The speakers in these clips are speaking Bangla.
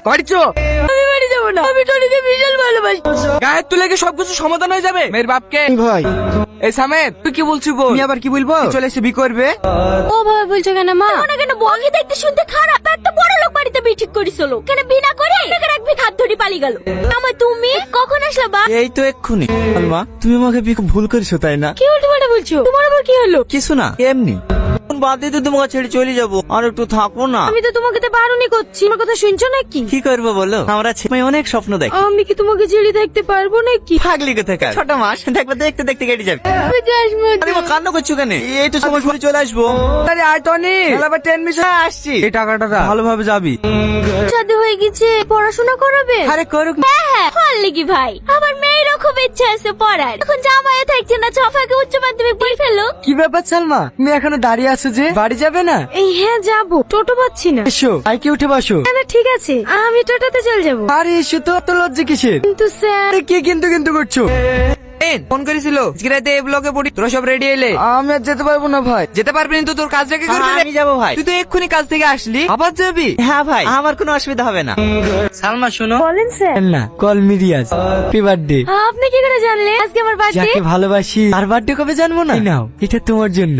বাড়ি চো। আমি বাড়ি যাবো না, আমি টনিকে বিশাল ভালোবাসি। গায়ের তুলে কি সবকিছু সমাধান হয়ে যাবে? মেয়ের বাপকে ভাই এই সামেদ তুই কি বলছিস বল? আমি আবার কি বলবো? চলে এসে বি করবে। ও ভাবে বলছো কেন মা? কেন বলি দেখতে শুনতে খারাপ, একটা বড় লোক বাড়িতে বিয়ে ঠিক করিছিল, কেন বিনা করে টাকা রাখবি হাত ধরে পালিয়ে গেল। আমার তুমি কখন আসলা বা? এই তো এক্ষুনি। আলমা তুমি আমাকে ভুল করেছো তাই না? কি উল্টো পাল্টা বলছো? তোমার আবার কি হলো? কিছু না, এমনি বাদ দিয়ে তো তোমাকে ছেড়ে চলে যাবো, আর একটু থাকো না। আমি তো তোমাকে তো বারণই করছি, আমার কথা শুনছো নাকি? কি করবো বলো, আমরা ছেলে অনেক স্বপ্ন দেখি। আমি কি তোমাকে ছেড়ে থাকতে পারবো নাকি? ফাগলি কোথাকার, ছোট মাস দেখবে, দেখতে দেখতে কেটে যাবে। আমি যাস মা। আরে মা কান্না করছো কেন? এই তো সময় করে চলে আসবো। আরে আয় টনি, আবার ট্রেন মিস আসছি। এই টাকাটা দা, ভালোভাবে যাবি। শাদী হয়ে গেছে, পড়াশোনা করাবে? আরে করুক। হ্যাঁ হল লেগি ভাই, আমার মেয়েরও খুব ইচ্ছা আছে পড়ার, এখন জামাইও থাকছে না, চফাকে উচ্চ মাধ্যমিক পড়ে ফেলো। কি ব্যাপার সালমা, তুমি এখনো দাঁড়িয়ে আছো যে? বাড়ি যাবে না? এই হ্যাঁ যাবো, টোটো পাচ্ছি না। এসো বাইকে উঠে বসো। না ঠিক আছে, আমি টোটোতে চলে যাবো। আরে এসো তো, এত লজ্জা কিসের? কিন্তু স্যার। আরে কি কিন্তু করছো? ফোন করেছিল রাতে ব্লকে পড়ি, তোরা সব রেডি এলে? আমি আর যেতে পারবো না ভাই। যেতে পারবি না তো তোর কাজ রেখে করবি? আমি যাবো ভাই। তুই তো এক্ষুনি কাজ থেকে আসলি, আবার যাবি? হ্যাঁ ভাই, আমার কোনো অসুবিধা হবে না। সালমা শোনো বলেন স্যার। না, call me Riyaz, happy birthday. আপনি কি করে জানলেন আজকে আমার বার্থডে? যাকে ভালোবাসি আর বার্থডে কবে জানবো না? এই নাও, এটা তোমার জন্য।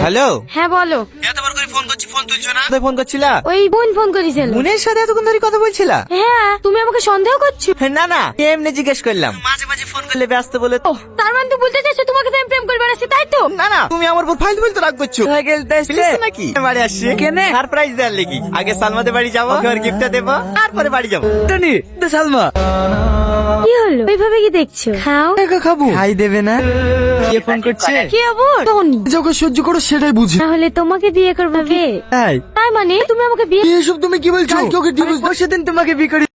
হ্যালো, হ্যাঁ বলো। এতবার করে ফোন করছি, ফোন তুলছো না? ফোন করছিলা? ওই বোন ফোন করেছিল। মুনের সাথে এতক্ষণ ধরে কথা বলছিলা? হ্যাঁ, তুমি আমাকে সন্দেহ করছো? না না, এমনি জিজ্ঞেস করলাম। মাঝে মাঝে ফোন করলে ব্যস্ত বলে। ও, তার মানে তো বলতে চাইছো তোমাকে তো আমি প্রেম করে বেড়াচ্ছি, তাই তো? না না, তুমি আমার উপর ফাইল বলতে রাগ করছো। খেলতে এসছে নাকি বাড়ি আসছে কেনে? সারপ্রাইজ দেওয়ার লেগে। আগে সালমাদের বাড়ি যাবো, ওর গিফটটা দেবো, তারপরে বাড়ি যাবো। টনি, দে সালমা। কি হলো ওইভাবে কি দেখছো? খাও। একা খাবো? খাই দেবে না? কে ফোন করছে? কি আবার? টনি। যখন সহ্য করো সেটাই বুঝি। তাহলে তোমাকে বিয়ে করবে? তাই তাই মানে তুমি আমাকে বিয়ে? এসব তুমি কি বলছো? কালকে ওকে ডিভোর্স দাও, সেদিন তোমাকে বিয়ে করে